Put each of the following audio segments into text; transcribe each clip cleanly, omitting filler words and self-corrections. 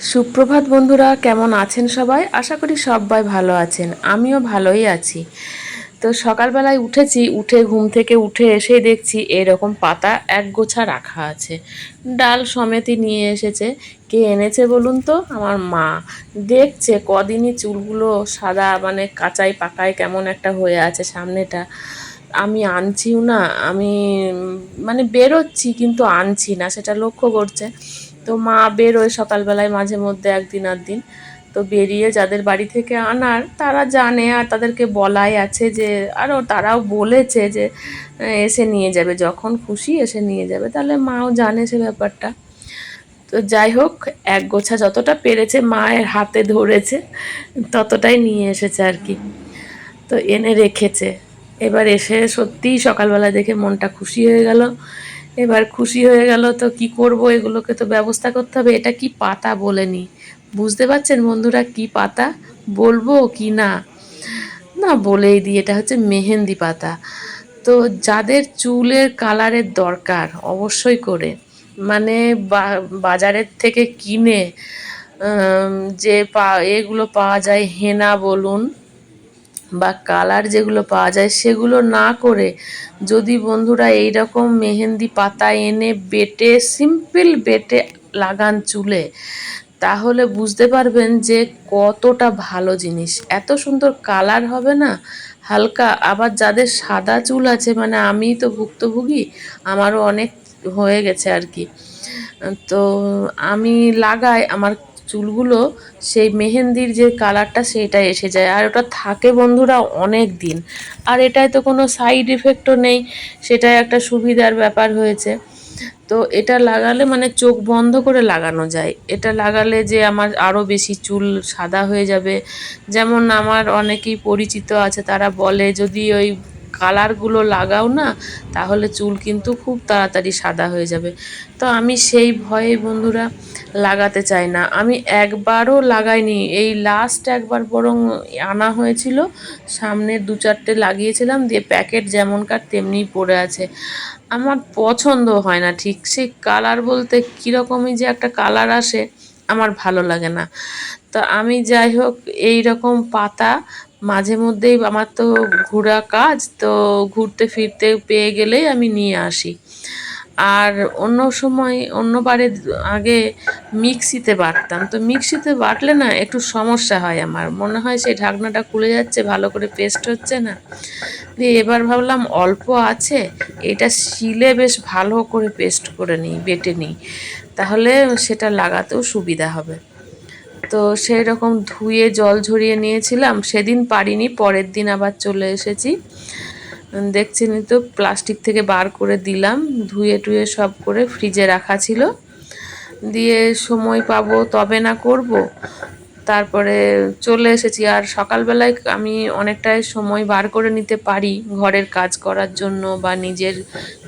সুপ্রভাত বন্ধুরা, কেমন আছেন সবাই? আশা করি সবাই ভালো আছেন। আমিও ভালোই আছি। তো সকালবেলায় উঠেছি, উঠে ঘুম থেকে উঠে এসেই দেখছি এরকম পাতা একগোছা রাখা আছে, ডাল সমেতই নিয়ে এসেছে। কে এনেছে বলুন তো? আমার মা। দেখছে কদিনই চুলগুলো সাদা, মানে কাঁচাই পাকায় কেমন একটা হয়ে আছে সামনেটা। আমি আনছিও না, আমি মানে বেরোচ্ছি কিন্তু আনছি না, সেটা লক্ষ্য করছে। তো মা বেরোয় সকালবেলায় মাঝে মধ্যে একদিন আধদিন। তো বেরিয়ে যাদের বাড়ি থেকে আনার তারা জানে, আর তাদেরকে বলাই আছে যে, আরও তারাও বলেছে যে এসে নিয়ে যাবে, যখন খুশি এসে নিয়ে যাবে। তাহলে মাও জানে সে ব্যাপারটা। তো যাই হোক, এক গোছা যতটা পেরেছে মায়ের হাতে ধরেছে, ততটাই নিয়ে এসেছে আর কি। তো এনে রেখেছে। এবার এসে সত্যিই সকালবেলা দেখে মনটা খুশি হয়ে গেল। এবার খুশি হয়ে গেল তো কি করব, এগুলোকে তো ব্যবস্থা করতে হবে। এটা কি পাতা বলে নি, বুঝতে পারছেন বন্ধুরা কি পাতা? বলবো কি না? না, বলেই দিই, এটা হচ্ছে মেহেন্দি পাতা। তো যাদের চুলের কালারের দরকার অবশ্যই করে, মানে বাজারের থেকে কিনে যে এগুলো পাওয়া যায়, হেনা বলুন বা কালার যেগুলো পাওয়া যায়, সেগুলো না করে যদি বন্ধুরা এই রকম মেহেন্দি পাতা এনে বেটে, সিম্পল বেটে লাগান চুলে, তাহলে বুঝতে পারবেন যে কতটা ভালো জিনিস। এত সুন্দর কালার হবে না, হালকা। আবার যাদের সাদা চুল আছে, মানে আমি তো ভুক্তভোগী, আমারও অনেক হয়ে গেছে আর কি। তো আমি লাগাই, আমার চুলগুলো সেই মেহেন্দির যে কালারটা সেটা এসে যায়, আর ওটা থাকে বন্ধুরা অনেক দিন। আর এটায় তো কোনো সাইড ইফেক্টও নেই, সেটাই একটা সুবিধার ব্যাপার হয়েছে। তো এটা লাগালে মানে চোখ বন্ধ করে লাগানো যায়। এটা লাগালে যে আমার আরও বেশি চুল সাদা হয়ে যাবে। যেমন আমার অনেকেই পরিচিত আছে, তারা বলে যদি ওই কালারগুলো লাগাও না, তাহলে চুল কিন্তু খুব তাড়াতাড়ি সাদা হয়ে যাবে। তো আমি সেই ভয়ে বন্ধুরা লাগাতে চাই না। আমি একবারও লাগাইনি, এই লাস্ট একবার বরং আনা হয়েছিল, সামনে দু চারটে লাগিয়েছিলাম, দিয়ে প্যাকেট যেমনকার তেমনিই পড়ে আছে। আমার পছন্দ হয় না ঠিক, সেই কালার বলতে কীরকমই যে একটা কালার আসে, আমার ভালো লাগে না। তো আমি যাই হোক, এই রকম পাতা মাঝে মধ্যেই, আমার তো ঘোরা কাজ, তো ঘুরতে ফিরতে পেয়ে গেলেই আমি নিয়ে আসি। আর অন্য সময়, অন্যবারে আগে মিক্সিতে বাটতাম, তো মিক্সিতে বাটলে না একটু সমস্যা হয়, আমার মনে হয় সেই ঢাকনাটা খুলে যাচ্ছে, ভালো করে পেস্ট হচ্ছে না। দিয়ে এবার ভাবলাম অল্প আছে, এটা শিলে বেশ ভালো করে পেস্ট করে নিই, বেটে নিই, তাহলে সেটা লাগাতেও সুবিধা হবে। তো সেই রকম ধুয়ে জল ঝরিয়ে নিয়েছিলাম, সেদিন পারিনি, পরের দিন আবার চলে এসেছি। দেখছেনই তো, প্লাস্টিক থেকে বার করে দিলাম, ধুয়ে টুয়ে সব করে ফ্রিজে রাখা ছিল। দিয়ে সময় পাবো তবে না করব, তারপরে চলে এসেছি। আর সকালবেলায় আমি অনেকটাই সময় বার করে নিতে পারি ঘরের কাজ করার জন্য, বা নিজের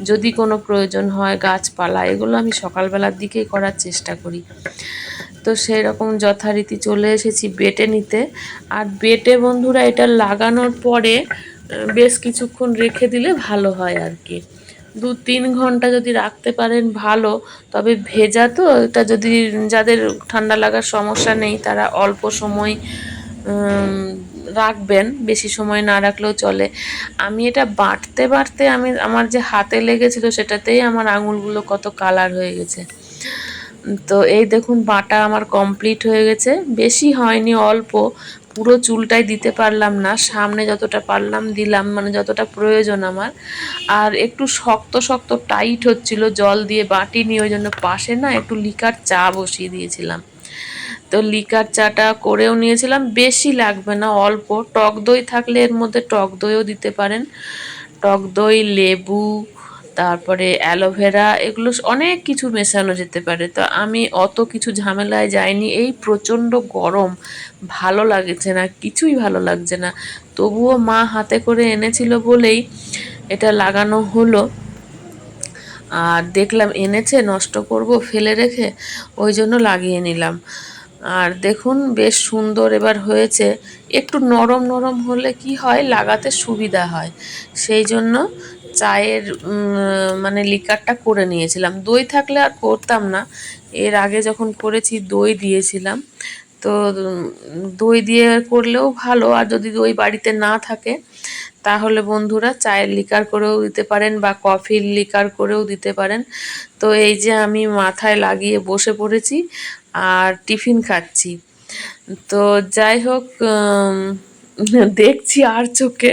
যদি কোনো প্রয়োজন হয়, গাছপালা, এগুলো আমি সকালবেলার দিকেই করার চেষ্টা করি। তো সেই রকম যথারীতি চলে এসেছি বেটে নিতে। আর বেটে বন্ধুরা এটা লাগানোর পরে বেশ কিছুক্ষণ রেখে দিলে ভালো হয় আর কি। 2-3 ঘন্টা যদি রাখতে পারেন ভালো। তবে ভেজা তো, এটা যদি যাদের ঠান্ডা লাগার সমস্যা নেই, তারা অল্প সময় রাখবেন, বেশি সময় না রাখলেও চলে। আমি এটা বাটতে বাটতে আমার যে হাতে লেগেছিল, সেটাতেই আমার আঙুলগুলো কত কালার হয়ে গেছে। তো এই দেখুন, বাটা আমার কমপ্লিট হয়ে গেছে, বেশি হয়নি, অল্প, পুরো চুলটাই দিতে পারলাম না, সামনে যতটা পারলাম দিলাম, মানে যতটা প্রয়োজন আমার। আর একটু শক্ত শক্ত টাইট হচ্ছিল, জল দিয়ে বাটিনি, ওই জন্য পাশে না একটু লিকার চা বসিয়ে দিয়েছিলাম। তো লিকার চাটা করেও নিয়েছিলাম, বেশি লাগবে না, অল্প। টক দই থাকলে এর মধ্যে টক দইও দিতে পারেন, টক দই, লেবু, তারপরে অ্যালোভেরা, এগুলো অনেক কিছু মেশানো যেতে পারে। তো আমি অত কিছু ঝামেলায় যাইনি। এই প্রচণ্ড গরম, ভালো লাগছে না, কিছুই ভালো লাগছে না, তবুও মা হাতে করে এনেছিল বলেই এটা লাগানো হলো। আর দেখলাম এনেছে, নষ্ট করব ফেলে রেখে, ওই জন্য লাগিয়ে নিলাম। আর দেখুন বেশ সুন্দর এবার হয়েছে। একটু নরম নরম হলে কি হয়, লাগাতে সুবিধা হয়, সেই জন্য চায়ের মানে লিকারটা করে নিয়েছিলাম। দই থাকলে আর করতাম না, এর আগে যখন করেছি দই দিয়েছিলাম। তো দই দিয়ে করলেও ভালো, আর যদি দই বাড়িতে না থাকে তাহলে বন্ধুরা চায়ের লিকার করেও দিতে পারেন বা কফির লিকার করেও দিতে পারেন। তো এই যে আমি মাথায় লাগিয়ে বসে পড়েছি আর টিফিন খাচ্ছি। তো যাই হোক, দেখছি আর চোখে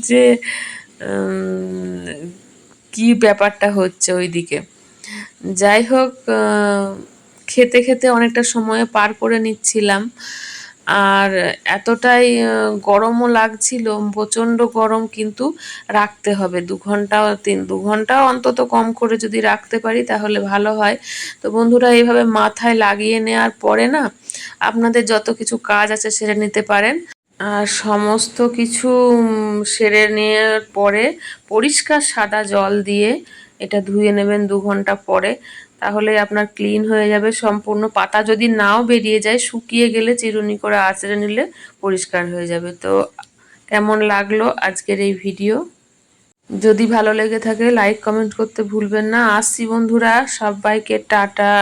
যে কি ব্যাপারটা হচ্ছে ওইদিকে। যাই হোক, খেতে খেতে অনেকটা সময় পার করে নিচ্ছিলাম। আর এতটাই গরমও লাগছিল, প্রচণ্ড গরম, কিন্তু রাখতে হবে 2 ঘন্টা 2 ঘন্টা অন্তত কম করে যদি রাখতে পারি তাহলে ভালো হয়। তো বন্ধুরা, এইভাবে মাথায় লাগিয়ে নেওয়ার পরে না আপনাদের যত কিছু কাজ আছে সেরে নিতে পারেন। আর সমস্ত কিছু সেরে নেওয়ার পরে পরিষ্কার সাদা জল দিয়ে এটা ধুয়ে নেবেন 2 ঘন্টা পরে, তাহলে আপনার ক্লিন হয়ে যাবে সম্পূর্ণ। পাতা যদি নাও বেরিয়ে যায়, শুকিয়ে গেলে চিরুনি করে আঁচড়ে নিলে পরিষ্কার হয়ে যাবে। তো কেমন লাগলো আজকের এই ভিডিও? যদি ভালো লেগে থাকে লাইক কমেন্ট করতে ভুলবেন না। আসছি বন্ধুরা, সবাইকে টাটা।